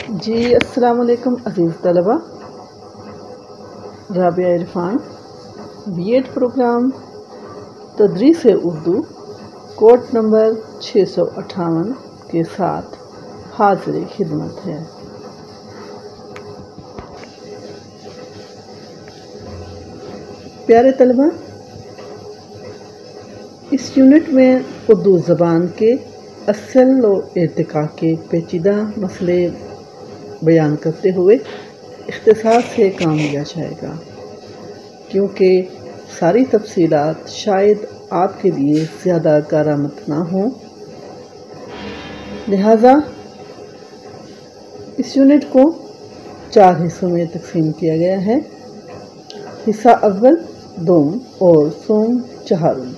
جی السلام علیکم عزیز طلبہ، Rabia Irfan B Ed programme تدریس اردو کوڈ نمبر 658 کے ساتھ حاضر خدمت ہے۔ پیارے طلبہ، اس یونٹ میں اردو زبان کے اصل و ارتقاء کے پیچیدہ مسئلے بیان کرتے ہوئے اختصار سے کام لیا جائے گا، کیونکہ ساری تفصیلات شاید آپ کے لیے زیادہ کارآمد نہ ہوں، لہٰذا اس یونٹ کو 4 حصوں میں تقسیم کیا گیا ہے۔ حصہ اول، دوم اور سوم چہارم۔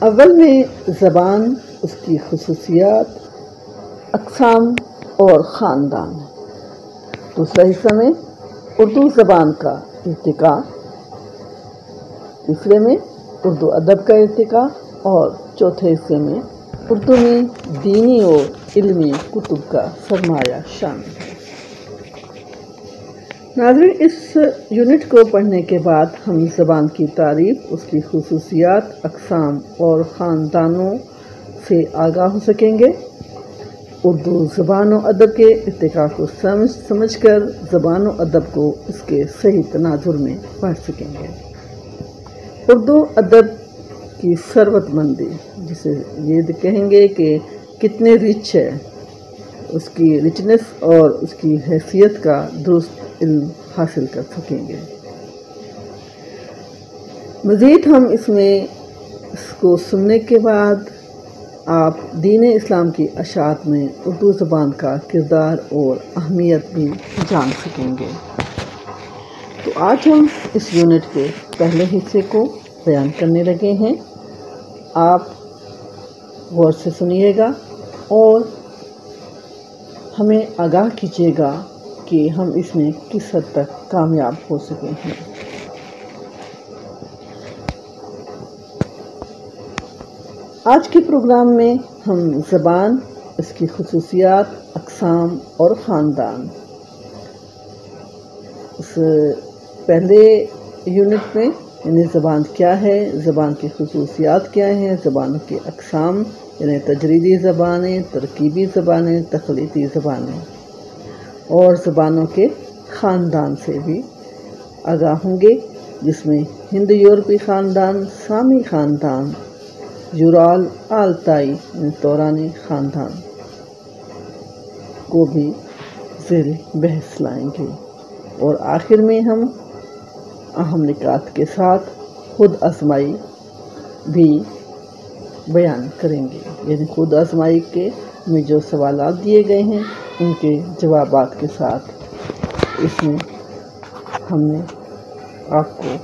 اول میں زبان، اس کی خصوصیات، اقسام اور خاندان۔ دوسرا حصہ میں اردو زبان کا ارتقاء، تیسرے میں اردو ادب کا ارتقاء اور چوتھے حصے میں اردو میں دینی اور علمی کتب کا سرمایہ شامل ہے۔ ناظرین، اس یونٹ کو پڑھنے کے بعد ہم زبان کی تعریف، اس کی خصوصیات، اقسام اور خاندانوں سے آگاہ ہو سکیں گے۔ اردو زبان و ادب کے ارتقاء کو سمجھ کر زبان و ادب کو اس کے صحیح تناظر میں پڑھ سکیں گے۔ اردو ادب کی ثروت مندی، جسے یہ کہیں گے کہ کتنے رچ ہے، اس کی رچنس اور اس کی حیثیت کا درست علم حاصل کر سکیں گے۔ مزید ہم اس کو سننے کے بعد آپ دین اسلام کی اشاعت میں اردو زبان کا کردار اور اہمیت بھی جان سکیں گے۔ تو آج ہم اس یونٹ کے پہلے حصے کو بیان کرنے لگے ہیں۔ آپ غور سے سنیے گا اور ہمیں آگاہ کیجیے گا کہ ہم اس میں کس حد تک کامیاب ہو سکے ہیں۔ آج کے پروگرام میں ہم زبان، اس کی خصوصیات، اقسام اور خاندان، اس پہلے یونٹ میں یعنی زبان کیا ہے، زبان کی خصوصیات کیا ہیں، زبانوں کے اقسام یعنی تجریدی زبانیں، ترکیبی زبانیں، تخلیقی زبانیں اور زبانوں کے خاندان سے بھی آگاہ ہوں گے، جس میں ہند یورپی خاندان، سامی خاندان، یورال آلتائی یعنی تورانی خاندان کو بھی زیر بحث لائیں گے، اور آخر میں ہم اہم نکات کے ساتھ خود آزمائی بھی بیان کریں گے، یعنی خود آزمائی کے میں جو سوالات دیے گئے ہیں ان کے جوابات کے ساتھ اس میں ہم نے آپ کو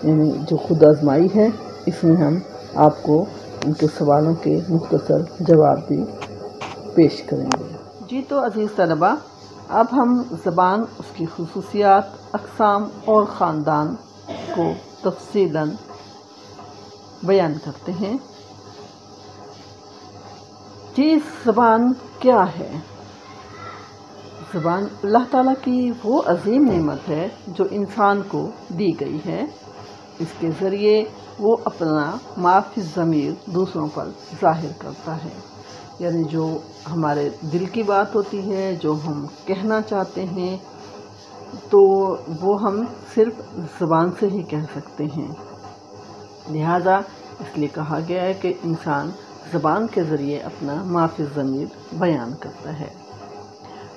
یعنی جو خود آزمائی ہے اس میں ہم آپ کو ان کے سوالوں کے مختصر جواب بھی پیش کریں گے۔ جی تو عزیز طلبہ، اب ہم زبان، اس کی خصوصیات، اقسام اور خاندان کو تفصیلاً بیان کرتے ہیں۔ جی، زبان کیا ہے؟ زبان اللہ تعالیٰ کی وہ عظیم نعمت ہے جو انسان کو دی گئی ہے۔ اس کے ذریعے وہ اپنا ما فی الضمیر دوسروں پر ظاہر کرتا ہے، یعنی جو ہمارے دل کی بات ہوتی ہے، جو ہم کہنا چاہتے ہیں، تو وہ ہم صرف زبان سے ہی کہہ سکتے ہیں۔ لہٰذا اس لیے کہا گیا ہے کہ انسان زبان کے ذریعے اپنا ما فی الضمیر بیان کرتا ہے،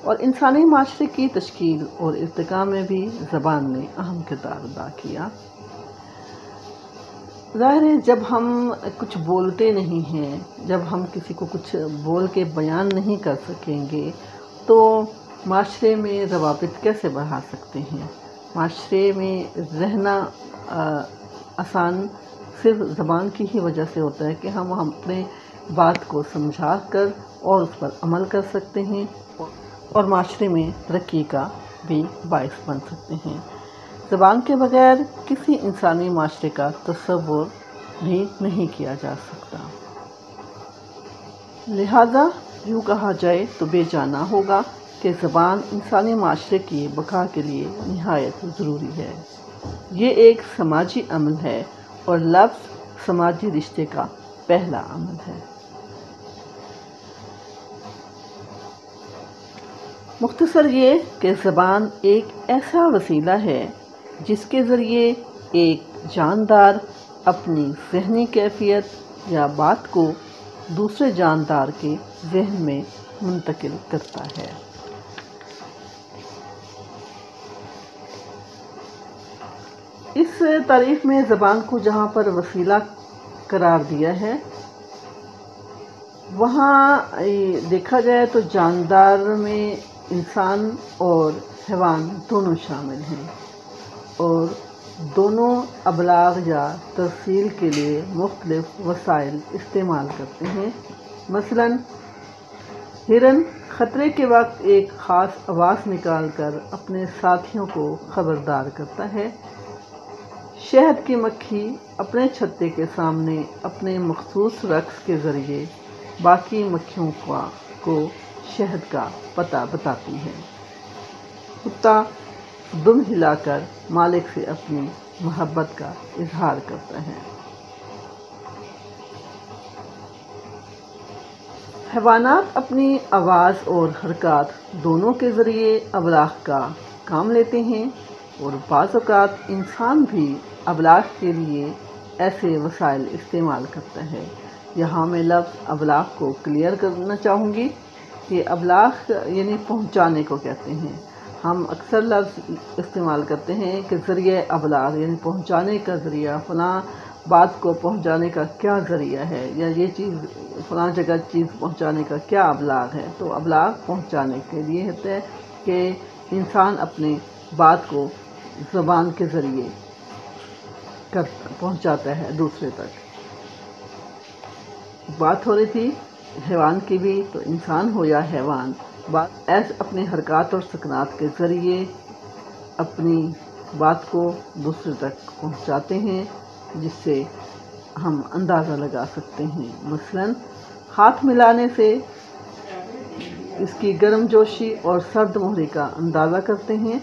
اور انسانی معاشرے کی تشکیل اور ارتقاء میں بھی زبان نے اہم کردار ادا کیا۔ ظاہر ہے، جب ہم کچھ بولتے نہیں ہیں، جب ہم کسی کو کچھ بول کے بیان نہیں کر سکیں گے تو معاشرے میں روابط کیسے بڑھا سکتے ہیں؟ معاشرے میں رہنا آسان صرف زبان کی ہی وجہ سے ہوتا ہے کہ ہم اپنے بات کو سمجھا کر اور اس پر عمل کر سکتے ہیں اور معاشرے میں ترقی کا بھی باعث بن سکتے ہیں۔ زبان کے بغیر کسی انسانی معاشرے کا تصور بھی نہیں کیا جا سکتا۔ لہٰذا یوں کہا جائے تو بے جانا ہوگا کہ زبان انسانی معاشرے کی بقا کے لیے نہایت ضروری ہے۔ یہ ایک سماجی عمل ہے اور لفظ سماجی رشتے کا پہلا عمل ہے۔ مختصر یہ کہ زبان ایک ایسا وسیلہ ہے جس کے ذریعے ایک جاندار اپنی ذہنی کیفیت یا بات کو دوسرے جاندار کے ذہن میں منتقل کرتا ہے۔ اس تعریف میں زبان کو جہاں پر وسیلہ قرار دیا ہے وہاں دیکھا جائے تو جاندار میں انسان اور حیوان دونوں شامل ہیں اور دونوں ابلاغ یا ترسیل کے لیے مختلف وسائل استعمال کرتے ہیں۔ مثلاً ہرن خطرے کے وقت ایک خاص آواز نکال کر اپنے ساتھیوں کو خبردار کرتا ہے۔ شہد کی مکھی اپنے چھتے کے سامنے اپنے مخصوص رقص کے ذریعے باقی مکھیوں کو شہد کا پتہ بتاتی ہے۔ کتا دم ہلا کر مالک سے اپنی محبت کا اظہار کرتا ہے۔ حیوانات اپنی آواز اور حرکات دونوں کے ذریعے ابلاغ کا کام لیتے ہیں اور بعض اوقات انسان بھی ابلاغ کے لیے ایسے وسائل استعمال کرتا ہے۔ یہاں میں لفظ ابلاغ کو کلیئر کرنا چاہوں گی کہ ابلاغ یعنی پہنچانے کو کہتے ہیں۔ ہم اکثر لفظ استعمال کرتے ہیں کہ ذریعہ ابلاغ یعنی پہنچانے کا ذریعہ، فلاں بات کو پہنچانے کا کیا ذریعہ ہے، یا یہ چیز فلاں جگہ چیز پہنچانے کا کیا ابلاغ ہے۔ تو ابلاغ پہنچانے کے لیے ہوتا ہے کہ انسان اپنی بات کو زبان کے ذریعے پہنچاتا ہے دوسرے تک۔ بات ہو رہی تھی حیوان کی بھی، تو انسان ہو یا حیوان ایسے اپنے حرکات اور سکنات کے ذریعے اپنی بات کو دوسرے تک پہنچاتے ہیں، جس سے ہم اندازہ لگا سکتے ہیں۔ مثلاً ہاتھ ملانے سے اس کی گرم جوشی اور سرد مہری کا اندازہ کرتے ہیں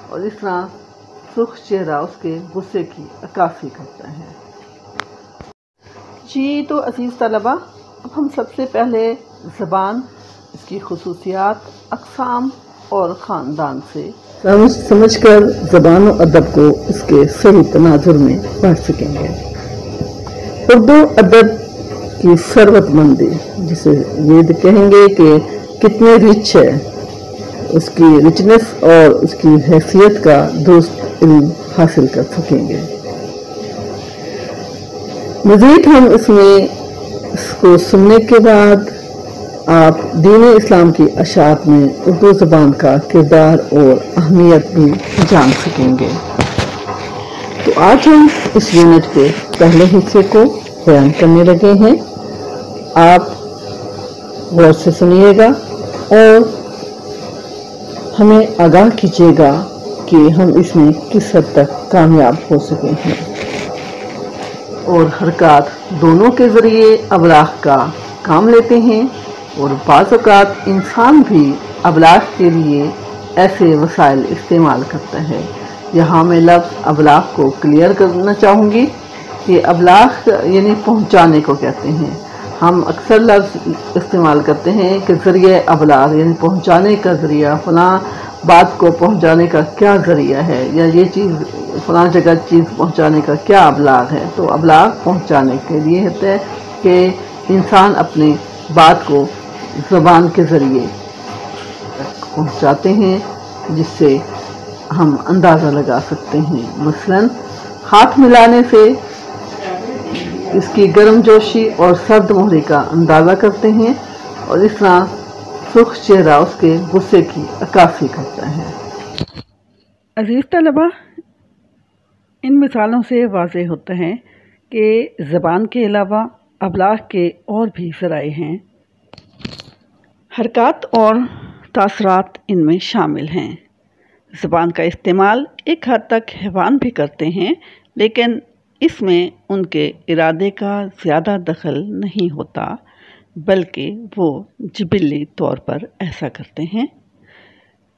اور اس طرح سرخ چہرہ اس کے غصے کی عکاسی کرتا ہے۔ جی تو عزیز طلبہ، اب ہم سب سے پہلے زبان، اس کی خصوصیات، اقسام اور خاندان سے سمجھ کر زبان و ادب کو اس کے صحیح تناظر میں پڑھ سکیں گے۔ اردو ادب کی ثروت مندی، جسے یہ کہیں گے کہ کتنے رچ ہے، اس کی رچنس اور اس کی حیثیت کا درست علم حاصل کر سکیں گے۔ مزید ہم اس کو سننے کے بعد آپ دین اسلام کی اشاعت میں اردو زبان کا کردار اور اہمیت بھی جان سکیں گے۔ تو آج ہم اس یونٹ کے پہلے حصے کو بیان کرنے لگے ہیں۔ آپ غور سے سنیے گا اور ہمیں آگاہ کیجیے گا کہ ہم اس میں کس حد تک کامیاب ہو سکے ہیں۔ اور حرکات دونوں کے ذریعے ابلاغ کا کام لیتے ہیں اور بعض اوقات انسان بھی ابلاغ کے لیے ایسے وسائل استعمال کرتا ہے۔ یہاں میں لفظ ابلاغ کو کلیئر کرنا چاہوں گی کہ ابلاغ یعنی پہنچانے کو کہتے ہیں۔ ہم اکثر لفظ استعمال کرتے ہیں کہ ذریعہ ابلاغ یعنی پہنچانے کا ذریعہ، فلاں بات کو پہنچانے کا کیا ذریعہ ہے، یا یہ چیز فلاں جگہ چیز پہنچانے کا کیا ابلاغ ہے۔ تو ابلاغ پہنچانے کے لیے ہوتا ہے کہ انسان اپنی بات کو زبان کے ذریعے پہنچاتے ہیں، جس سے ہم اندازہ لگا سکتے ہیں۔ مثلاً ہاتھ ملانے سے اس کی گرم جوشی اور سرد مہری کا اندازہ کرتے ہیں اور اس طرح سرخ چہرہ اس کے غصے کی عکاسی کرتا ہے۔ عزیز طلبہ، ان مثالوں سے واضح ہوتا ہے کہ زبان کے علاوہ ابلاغ کے اور بھی ذرائع ہیں۔ حرکات اور تاثرات ان میں شامل ہیں۔ زبان کا استعمال ایک حد تک حیوان بھی کرتے ہیں، لیکن اس میں ان کے ارادے کا زیادہ دخل نہیں ہوتا، بلکہ وہ جبلی طور پر ایسا کرتے ہیں۔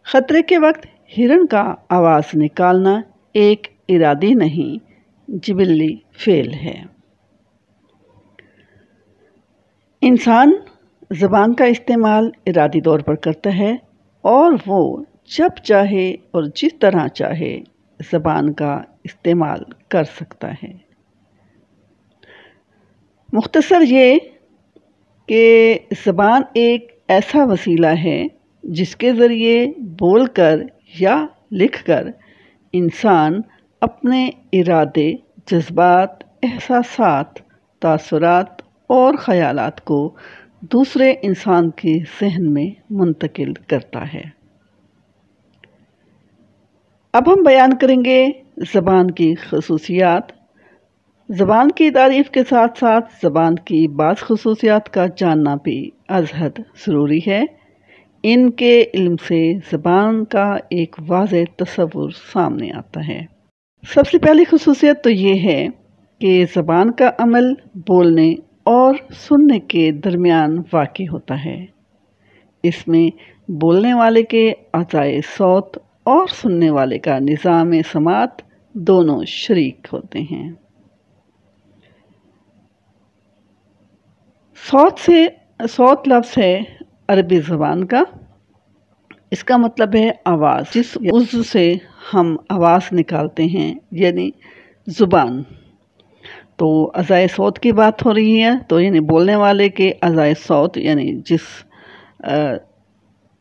خطرے کے وقت ہرن کا آواز نکالنا ایک ارادی نہیں، جبلی فعل ہے۔ انسان زبان کا استعمال ارادی طور پر کرتا ہے اور وہ جب چاہے اور جس طرح چاہے زبان کا استعمال کر سکتا ہے۔ مختصر یہ کہ زبان ایک ایسا وسیلہ ہے جس کے ذریعے بول کر یا لکھ کر انسان اپنے ارادے، جذبات، احساسات، تاثرات اور خیالات کو دوسرے انسان کے ذہن میں منتقل کرتا ہے۔ اب ہم بیان کریں گے زبان کی خصوصیات۔ زبان کی تعریف کے ساتھ ساتھ زبان کی بعض خصوصیات کا جاننا بھی از حد ضروری ہے۔ ان کے علم سے زبان کا ایک واضح تصور سامنے آتا ہے۔ سب سے پہلی خصوصیت تو یہ ہے کہ زبان کا عمل بولنے اور سننے کے درمیان واقع ہوتا ہے۔ اس میں بولنے والے کے اعضائے صوت اور سننے والے کا نظام سماعت دونوں شریک ہوتے ہیں۔ صوت لفظ ہے عربی زبان کا۔ اس کا مطلب ہے آواز، جس عضو سے ہم آواز نکالتے ہیں، یعنی زبان۔ تو اعضائے صوت کی بات ہو رہی ہے، تو یعنی بولنے والے کے اعضائے صوت، یعنی جس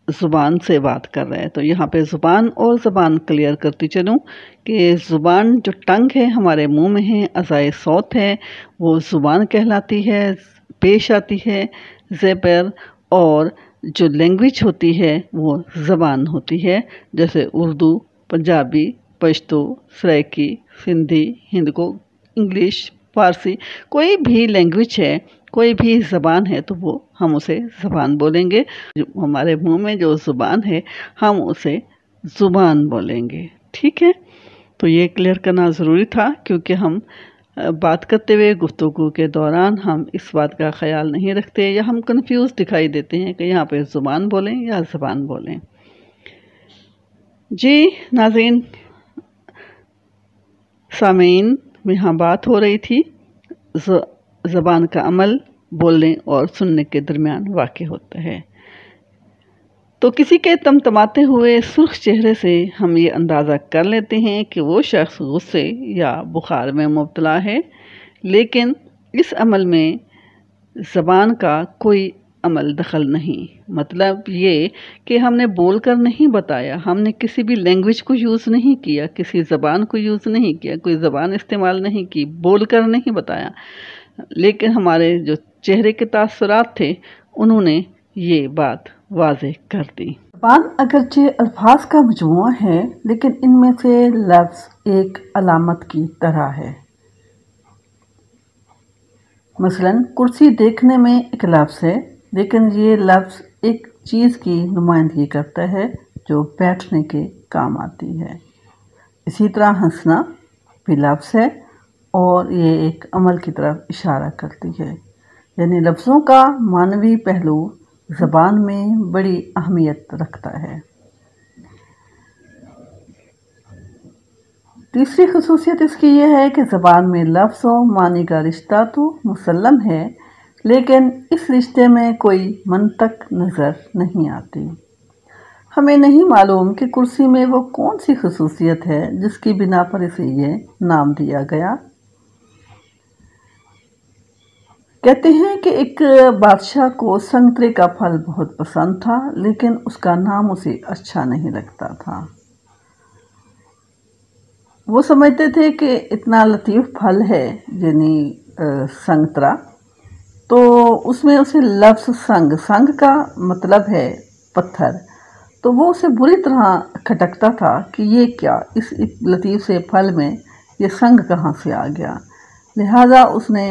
زبان سے بات کر رہے ہیں۔ تو یہاں پہ زبان اور زبان کلیئر کرتی چلوں کہ زبان جو ٹنگ ہے ہمارے منہ میں ہے، اعضائے صوت ہے وہ زبان کہلاتی ہے، پیش آتی ہے زیبر، اور جو لینگویج ہوتی ہے وہ زبان ہوتی ہے، جیسے اردو، پنجابی، پشتو، سرائکی، سندھی، ہندکو، انگلش، فارسی، کوئی بھی لینگویج ہے، کوئی بھی زبان ہے تو وہ ہم اسے زبان بولیں گے۔ جو ہمارے منہ میں جو زبان ہے ہم اسے زبان بولیں گے، ٹھیک ہے؟ تو یہ کلیئر کرنا ضروری تھا، کیونکہ ہم بات کرتے ہوئے گفتگو کے دوران ہم اس بات کا خیال نہیں رکھتے یا ہم کنفیوز دکھائی دیتے ہیں کہ یہاں پہ زبان بولیں یا زبان بولیں۔ جی ناظرین، سامعین، یہاں بات ہو رہی تھی زبان کا عمل بولنے اور سننے کے درمیان واقع ہوتا ہے۔ تو کسی کے تمتماتے ہوئے سرخ چہرے سے ہم یہ اندازہ کر لیتے ہیں کہ وہ شخص غصے یا بخار میں مبتلا ہے، لیکن اس عمل میں زبان کا کوئی عمل دخل نہیں۔ مطلب یہ کہ ہم نے بول کر نہیں بتایا، ہم نے کسی بھی لینگویج کو یوز نہیں کیا، کسی زبان کو یوز نہیں کیا، کوئی زبان استعمال نہیں کی، بول کر نہیں بتایا، لیکن ہمارے جو چہرے کے تاثرات تھے انہوں نے یہ بات واضح کر دی۔ زبان اگرچہ الفاظ کا مجموعہ ہے، لیکن ان میں سے لفظ ایک علامت کی طرح ہے۔ مثلا کرسی دیکھنے میں ایک لفظ ہے، لیکن یہ لفظ ایک چیز کی نمائندگی کرتا ہے جو بیٹھنے کے کام آتی ہے۔ اسی طرح ہنسنا بھی لفظ ہے اور یہ ایک عمل کی طرف اشارہ کرتی ہے، یعنی لفظوں کا معنوی پہلو زبان میں بڑی اہمیت رکھتا ہے۔ تیسری خصوصیت اس کی یہ ہے کہ زبان میں لفظ و معنی کا رشتہ تو مسلم ہے، لیکن اس رشتے میں کوئی منطق نظر نہیں آتی۔ ہمیں نہیں معلوم کہ کرسی میں وہ کون سی خصوصیت ہے جس کی بنا پر اسے یہ نام دیا گیا۔ کہتے ہیں کہ ایک بادشاہ کو سنترے کا پھل بہت پسند تھا، لیکن اس کا نام اسے اچھا نہیں لگتا تھا۔ وہ سمجھتے تھے کہ اتنا لطیف پھل ہے، یعنی سنترا، تو اس میں اسے لفظ سنگ کا مطلب ہے پتھر، تو وہ اسے بری طرح کھٹکتا تھا کہ یہ کیا، اس لطیف سے پھل میں یہ سنگ کہاں سے آ گیا۔ لہٰذا اس نے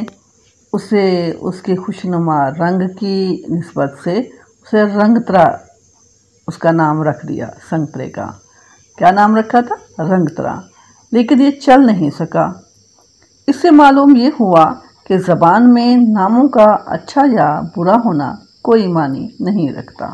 اسے اس کے خوشنما رنگ کی نسبت سے اسے رنگترا اس کا نام رکھ دیا۔ سنترے کا کیا نام رکھا تھا؟ رنگترا، لیکن یہ چل نہیں سکا۔ اس سے معلوم یہ ہوا کہ زبان میں ناموں کا اچھا یا برا ہونا کوئی معنی نہیں رکھتا۔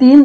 3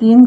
3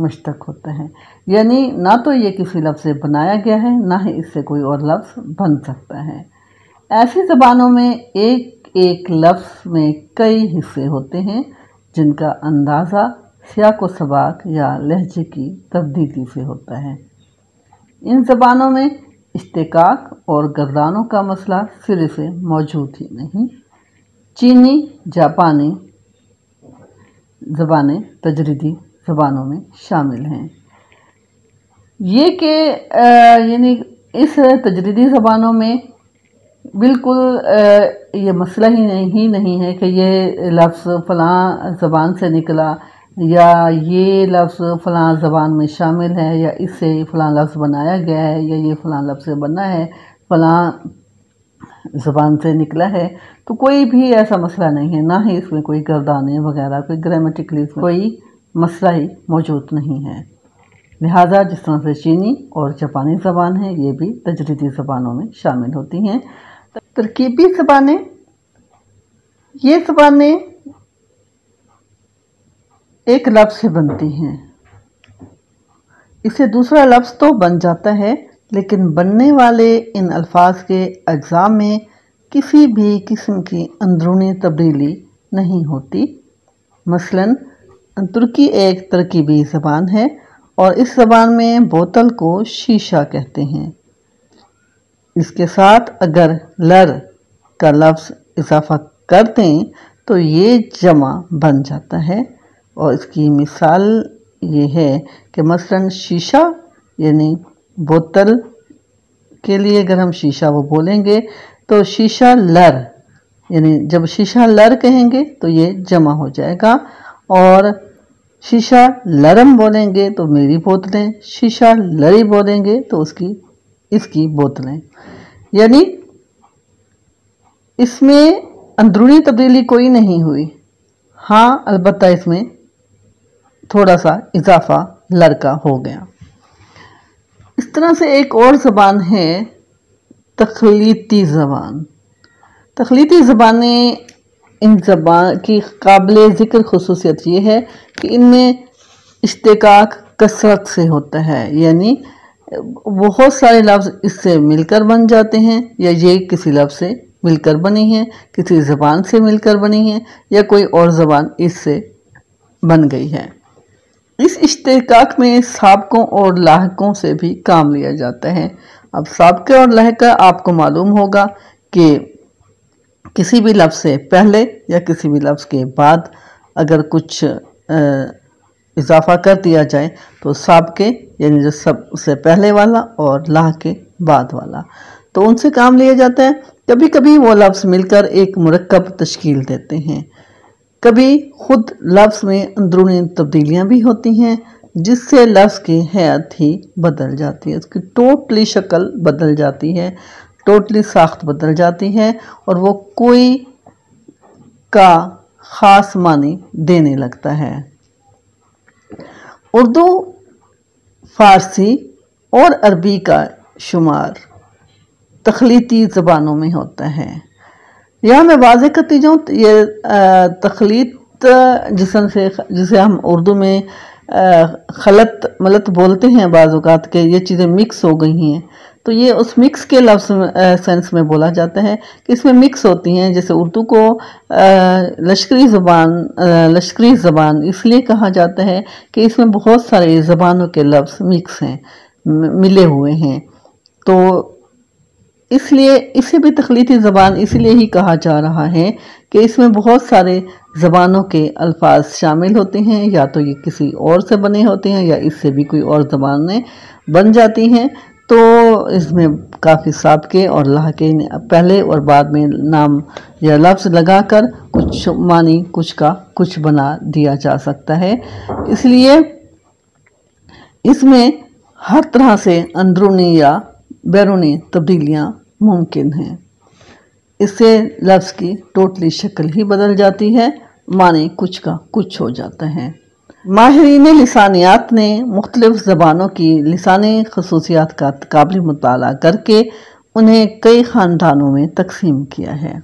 مشتق ہوتا ہے، یعنی نہ تو یہ کسی لفظ سے بنایا گیا ہے، نہ ہی اس سے کوئی اور لفظ بن سکتا ہے۔ ایسی زبانوں میں ایک ایک لفظ میں کئی حصے ہوتے ہیں جن کا اندازہ سیاق و سباق یا لہجے کی تبدیلی سے ہوتا ہے۔ ان زبانوں میں اشتقاق اور گردانوں کا مسئلہ سرے سے موجود ہی نہیں۔ چینی، جاپانی زبانیں تجریدی زبانوں میں شامل ہیں۔ یہ کہ یعنی اس تجریدی زبانوں میں بالکل یہ مسئلہ ہی نہیں ہے کہ یہ لفظ فلاں زبان سے نکلا یا یہ لفظ فلاں زبان میں شامل ہے یا اس سے فلاں لفظ بنایا گیا ہے یا یہ فلاں لفظ سے بنا ہے فلاں زبان سے نکلا ہے، تو کوئی بھی ایسا مسئلہ نہیں ہے، نہ ہی اس میں کوئی گردانے وغیرہ کوئی گرامیٹیکلی کوئی مسئلہ ہی موجود نہیں ہے۔ لہٰذا جس طرح سے چینی اور جاپانی زبان ہے یہ بھی تجریدی زبانوں میں شامل ہوتی ہیں۔ ترکیبی زبانیں، یہ زبانیں ایک لفظ سے بنتی ہیں، اس سے دوسرا لفظ تو بن جاتا ہے لیکن بننے والے ان الفاظ کے اجزاء میں کسی بھی قسم کی اندرونی تبدیلی نہیں ہوتی۔ مثلاً ترکی ایک ترکیبی زبان ہے اور اس زبان میں بوتل کو شیشہ کہتے ہیں۔ اس کے ساتھ اگر لر کا لفظ اضافہ کر دیں تو یہ جمع بن جاتا ہے، اور اس کی مثال یہ ہے کہ مثلاً شیشہ یعنی بوتل کے لیے اگر ہم شیشہ وہ بولیں گے تو شیشہ لر، یعنی جب شیشہ لر کہیں گے تو یہ جمع ہو جائے گا، اور شیشہ لرم بولیں گے تو میری بوتلیں، شیشہ لری بولیں گے تو اس کی بوتلیں، یعنی اس میں اندرونی تبدیلی کوئی نہیں ہوئی، ہاں البتہ اس میں تھوڑا سا اضافہ لر کا ہو گیا۔ اس طرح سے ایک اور زبان ہے تخلیطی زبان۔ تخلیطی زبانیں، ان زبان کی قابل ذکر خصوصیت یہ ہے کہ ان میں اشتقاق کثرت سے ہوتا ہے، یعنی بہت سارے لفظ اس سے مل کر بن جاتے ہیں، یا یہ کسی لفظ سے مل کر بنی ہیں، کسی زبان سے مل کر بنی ہیں، یا کوئی اور زبان اس سے بن گئی ہے۔ اس اشتقاق میں سابقوں اور لاحقوں سے بھی کام لیا جاتا ہے۔ اب سابقہ اور لاحقہ آپ کو معلوم ہوگا کہ کسی بھی لفظ سے پہلے یا کسی بھی لفظ کے بعد اگر کچھ اضافہ کر دیا جائے تو سابقے یعنی جو سب سے پہلے والا اور لاحقے بعد والا، تو ان سے کام لیا جاتا ہے۔ کبھی کبھی وہ لفظ مل کر ایک مرکب تشکیل دیتے ہیں، کبھی خود لفظ میں اندرونی تبدیلیاں بھی ہوتی ہیں جس سے لفظ کی حیت ہی بدل جاتی ہے، اس کی ٹوٹلی شکل بدل جاتی ہے، ٹوٹلی ساخت بدل جاتی ہے، اور وہ کوئی کا خاص معنی دینے لگتا ہے۔ اردو، فارسی اور عربی کا شمار تخلیطی زبانوں میں ہوتا ہے۔ یہاں میں واضح کرتی جاؤں، یہ تخلیط جسے ہم اردو میں خلط ملط بولتے ہیں بعض اوقات کہ یہ چیزیں مکس ہو گئی ہیں، تو یہ اس مکس کے لفظ سینس میں بولا جاتا ہے کہ اس میں مکس ہوتی ہیں۔ جیسے اردو کو لشکری زبان اس لیے کہا جاتا ہے کہ اس میں بہت سارے زبانوں کے لفظ مکس ہیں، ملے ہوئے ہیں، تو اس لیے اسے بھی تخلیطی زبان اس لیے ہی کہا جا رہا ہے کہ اس میں بہت سارے زبانوں کے الفاظ شامل ہوتے ہیں، یا تو یہ کسی اور سے بنے ہوتے ہیں یا اس سے بھی کوئی اور زبانیں بن جاتی ہیں، تو اس میں کافی سابقے اور لاحقے پہلے اور بعد میں نام یا لفظ لگا کر کچھ معنی کچھ کا کچھ بنا دیا جا سکتا ہے۔ اس لیے اس میں ہر طرح سے اندرونی یا بیرونی تبدیلیاں ممکن ہیں، اس سے لفظ کی ٹوٹلی شکل ہی بدل جاتی ہے، معنی کچھ کا کچھ ہو جاتا ہے۔ ماہرین لسانیات نے مختلف زبانوں کی لسانی خصوصیات کا قابل مطالعہ کر کے انہیں کئی خاندانوں میں تقسیم کیا ہے۔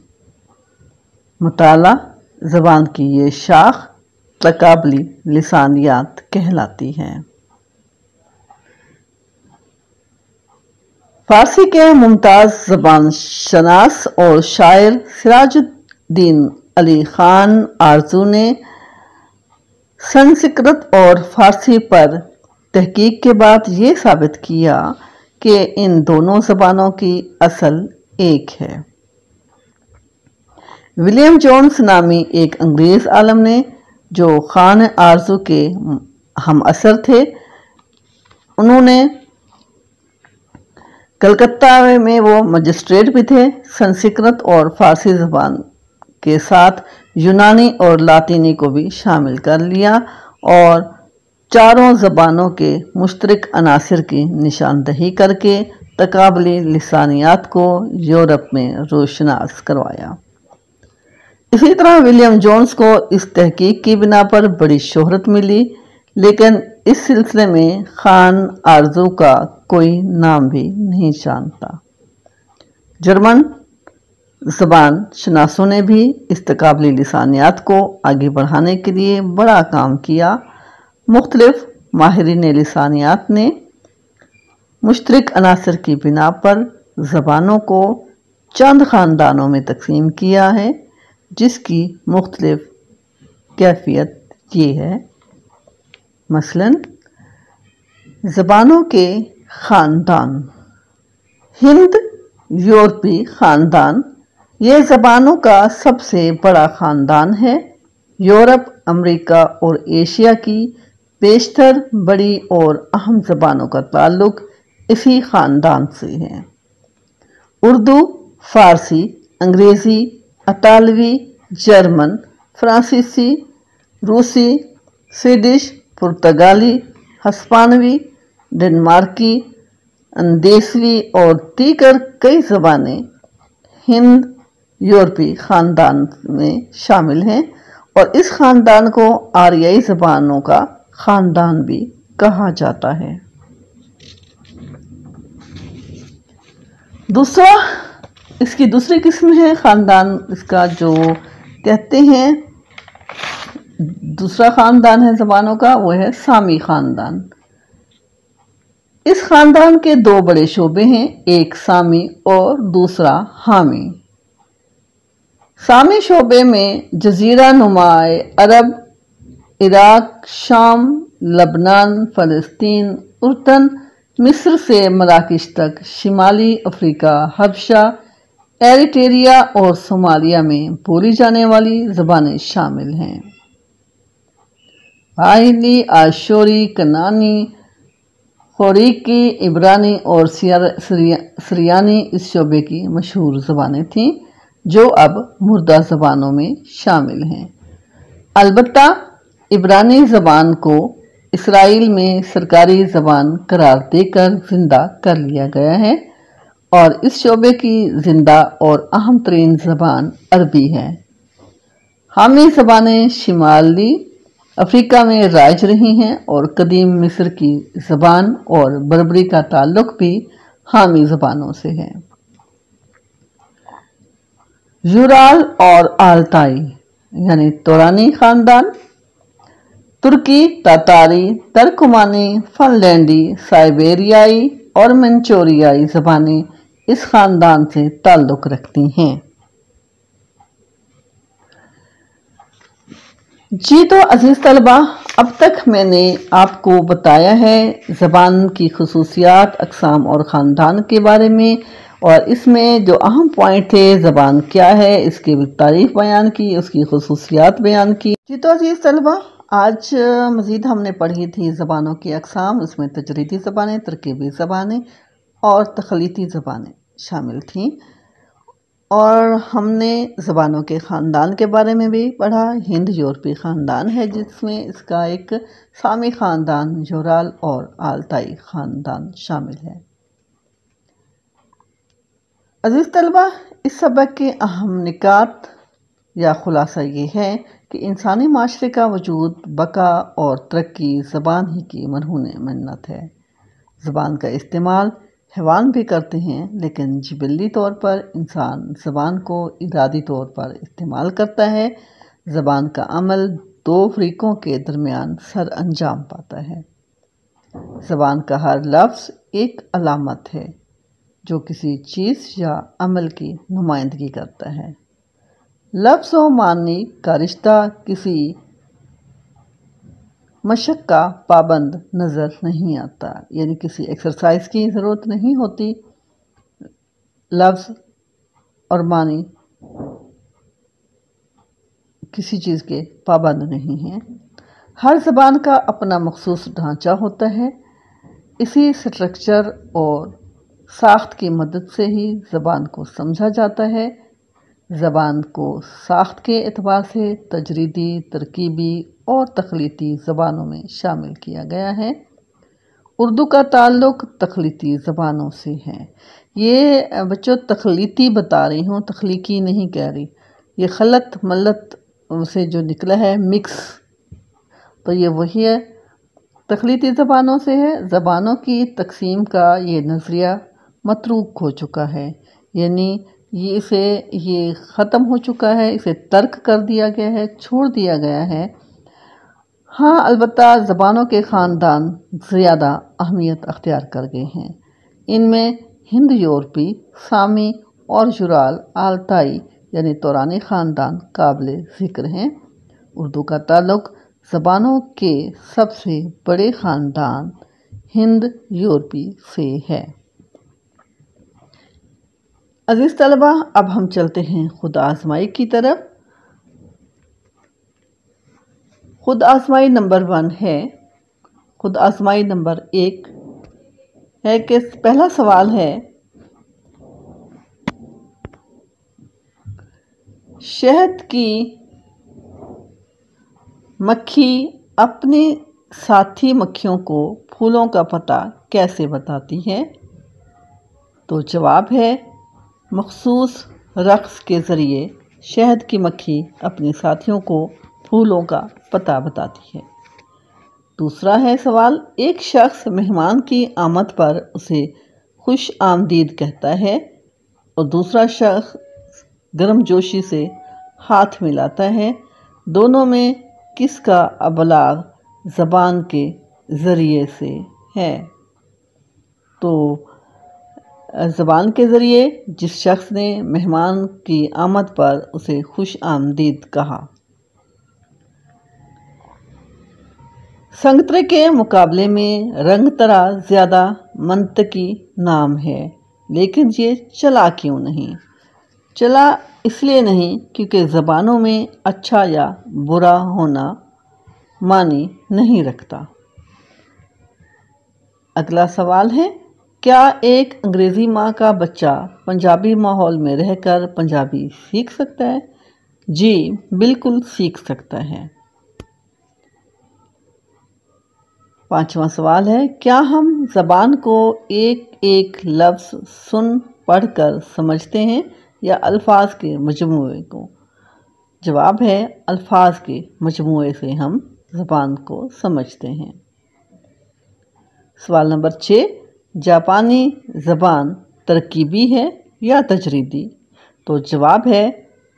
مطالعہ زبان کی یہ شاخ تقابلی لسانیات کہلاتی ہیں۔ فارسی کے ممتاز زبان شناس اور شاعر سراج الدین علی خان آرزو نے سنسکرت اور فارسی پر تحقیق کے بعد یہ ثابت کیا کہ ان دونوں زبانوں کی اصل ایک ہے۔ ولیم جونز نامی ایک انگریز عالم نے، جو خان آرزو کے ہم عصر تھے، انہوں نے کلکتہ میں وہ مجسٹریٹ بھی تھے، سنسکرت اور فارسی زبان کے ساتھ یونانی اور لاطینی کو بھی شامل کر لیا اور چاروں زبانوں کے مشترک عناصر کی نشاندہی کر کے تقابلی لسانیات کو یورپ میں روشناس کروایا۔ اسی طرح ولیم جونز کو اس تحقیق کی بنا پر بڑی شہرت ملی، لیکن اس سلسلے میں خان آرزو کا کوئی نام بھی نہیں جانتا۔ جرمن زبان شناسوں نے بھی اس تقابلی لسانیات کو آگے بڑھانے کے لیے بڑا کام کیا۔ مختلف ماہرین لسانیات نے مشترک عناصر کی بنا پر زبانوں کو چند خاندانوں میں تقسیم کیا ہے، جس کی مختلف کیفیت یہ ہے۔ مثلاً زبانوں کے خاندان: ہند یورپی خاندان یہ زبانوں کا سب سے بڑا خاندان ہے۔ یورپ، امریکہ اور ایشیا کی بیشتر بڑی اور اہم زبانوں کا تعلق اسی خاندان سے ہے۔ اردو، فارسی، انگریزی، اطالوی، جرمن، فرانسیسی، روسی، سویڈش، پرتگالی، ہسپانوی، ڈنمارکی، اندیسوی اور دیگر کئی زبانیں ہند یورپی خاندان میں شامل ہیں، اور اس خاندان کو آریائی زبانوں کا خاندان بھی کہا جاتا ہے۔ اس کی دوسری قسم ہے خاندان، اس کا جو کہتے ہیں دوسرا خاندان ہے زبانوں کا، وہ ہے سامی خاندان۔ اس خاندان کے دو بڑے شعبے ہیں، ایک سامی اور دوسرا حامی۔ سامی شعبے میں جزیرہ نما عرب، عراق، شام، لبنان، فلسطین، اردن، مصر سے مراکش تک، شمالی افریقہ، حبشہ، ایریٹریا اور صومالیہ میں بولی جانے والی زبانیں شامل ہیں۔ سواحلی، آشوری، کنانی، خوریکی، عبرانی اور سریانی اس شعبے کی مشہور زبانیں تھیں، جو اب مردہ زبانوں میں شامل ہیں۔ البتہ عبرانی زبان کو اسرائیل میں سرکاری زبان قرار دے کر زندہ کر لیا گیا ہے، اور اس شعبے کی زندہ اور اہم ترین زبان عربی ہے۔ حامی زبانیں شمالی افریقہ میں رائج رہی ہیں، اور قدیم مصر کی زبان اور بربری کا تعلق بھی حامی زبانوں سے ہے۔ یورال اور آلتائی یعنی تورانی خاندان: ترکی، تاتاری، ترکمانی، فن لینڈی، سائبیریائی اور منچوریائی زبانیں اس خاندان سے تعلق رکھتی ہیں۔ جی تو عزیز طلبہ، اب تک میں نے آپ کو بتایا ہے زبان کی خصوصیات، اقسام اور خاندان کے بارے میں، اور اس میں جو اہم پوائنٹ تھے، زبان کیا ہے، اس کی تعریف بیان کی، اس کی خصوصیات بیان کی۔ جی تو عزیز طلبہ، آج مزید ہم نے پڑھی تھی زبانوں کی اقسام، اس میں تجریدی زبانیں، ترکیبی زبانیں اور تخلیقی زبانیں شامل تھیں، اور ہم نے زبانوں کے خاندان کے بارے میں بھی پڑھا۔ ہند یورپی خاندان ہے، جس میں اس کا ایک سامی خاندان، یورال اور آلتائی خاندان شامل ہے۔ عزیز طلبہ، اس سبق کے اہم نکات یا خلاصہ یہ ہے کہ انسانی معاشرے کا وجود، بقا اور ترقی زبان ہی کی مرہون منت ہے۔ زبان کا استعمال حیوان بھی کرتے ہیں، لیکن جبلی طور پر انسان زبان کو ارادی طور پر استعمال کرتا ہے۔ زبان کا عمل دو فریقوں کے درمیان سر انجام پاتا ہے۔ زبان کا ہر لفظ ایک علامت ہے جو کسی چیز یا عمل کی نمائندگی کرتا ہے۔ لفظ و معنی کا رشتہ کسی مشق کا پابند نظر نہیں آتا، یعنی کسی ایکسرسائز کی ضرورت نہیں ہوتی۔ لفظ اور معنی کسی چیز کے پابند نہیں ہیں۔ ہر زبان کا اپنا مخصوص ڈھانچہ ہوتا ہے۔ اسی سٹرکچر اور ساخت کی مدد سے ہی زبان کو سمجھا جاتا ہے۔ زبان کو ساخت کے اعتبار سے تجریدی، ترکیبی اور تخلیقی زبانوں میں شامل کیا گیا ہے۔ اردو کا تعلق تخلیقی زبانوں سے ہے۔ یہ بچوں تخلیقی بتا رہی ہوں، تخلیقی نہیں کہہ رہی۔ یہ خلط ملت سے جو نکلا ہے مکس، تو یہ وہی ہے، تخلیقی زبانوں سے ہے۔ زبانوں کی تقسیم کا یہ نظریہ متروک ہو چکا ہے، یعنی یہ ختم ہو چکا ہے، اسے ترک کر دیا گیا ہے، چھوڑ دیا گیا ہے۔ ہاں البتہ زبانوں کے خاندان زیادہ اہمیت اختیار کر گئے ہیں۔ ان میں ہند یورپی، سامی اور یورال آلتائی یعنی تورانی خاندان قابل ذکر ہیں۔ اردو کا تعلق زبانوں کے سب سے بڑے خاندان ہند یورپی سے ہے۔ عزیز طلبہ، اب ہم چلتے ہیں خود آزمائی کی طرف۔ خود آزمائی نمبر 1 ہے۔ خود آزمائی نمبر 1 ہے کہ پہلا سوال ہے، شہد کی مکھی اپنی ساتھی مکھیوں کو پھولوں کا پتہ کیسے بتاتی ہے؟ تو جواب ہے، مخصوص رقص کے ذریعے شہد کی مکھی اپنے ساتھیوں کو پھولوں کا پتہ بتاتی ہے۔ دوسرا ہے سوال، ایک شخص مہمان کی آمد پر اسے خوش آمدید کہتا ہے اور دوسرا شخص گرم جوشی سے ہاتھ ملاتا ہے، دونوں میں کس کا ابلاغ زبان کے ذریعے سے ہے؟ تو زبان کے ذریعے جس شخص نے مہمان کی آمد پر اسے خوش آمدید کہا۔ سنگترے کے مقابلے میں رنگترا زیادہ منطقی نام ہے، لیکن یہ چلا کیوں نہیں؟ چلا اس لیے نہیں کیونکہ زبانوں میں اچھا یا برا ہونا معنی نہیں رکھتا۔ اگلا سوال ہے، کیا ایک انگریزی ماں کا بچہ پنجابی ماحول میں رہ کر پنجابی سیکھ سکتا ہے؟ جی بالکل سیکھ سکتا ہے۔ پانچواں سوال ہے، کیا ہم زبان کو ایک ایک لفظ سن پڑھ کر سمجھتے ہیں یا الفاظ کے مجموعے کو؟ جواب ہے، الفاظ کے مجموعے سے ہم زبان کو سمجھتے ہیں۔ سوال نمبر 6، جاپانی زبان ترکیبی ہے یا تجریدی؟ تو جواب ہے،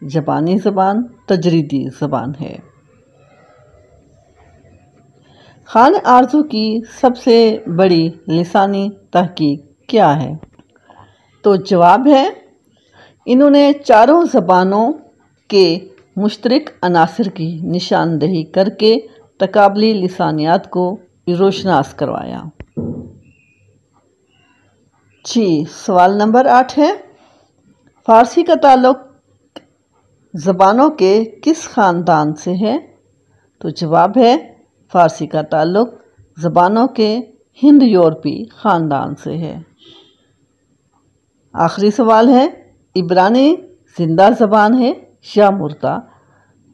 جاپانی زبان تجریدی زبان ہے۔ خان آرزو کی سب سے بڑی لسانی تحقیق کیا ہے؟ تو جواب ہے، انہوں نے چاروں زبانوں کے مشترک عناصر کی نشاندہی کر کے تقابلی لسانیات کو روشناس کروایا۔ جی سوال نمبر 8 ہے، فارسی کا تعلق زبانوں کے کس خاندان سے ہے؟ تو جواب ہے، فارسی کا تعلق زبانوں کے ہند یورپی خاندان سے ہے۔ آخری سوال ہے، عبرانی زندہ زبان ہے یا مردہ؟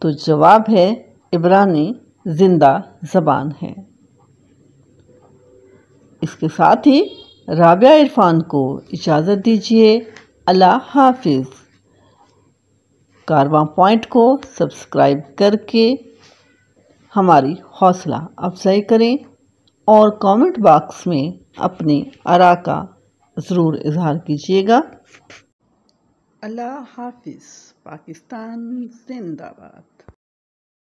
تو جواب ہے، عبرانی زندہ زبان ہے۔ اس کے ساتھ ہی رابعہ عرفان کو اجازت دیجیے، اللہ حافظ۔ کارواں پوائنٹ کو سبسکرائب کر کے ہماری حوصلہ افزائی کریں اور کامنٹ باکس میں اپنی آراء کا ضرور اظہار کیجیے گا۔ اللہ حافظ۔ پاکستان زندہ باد۔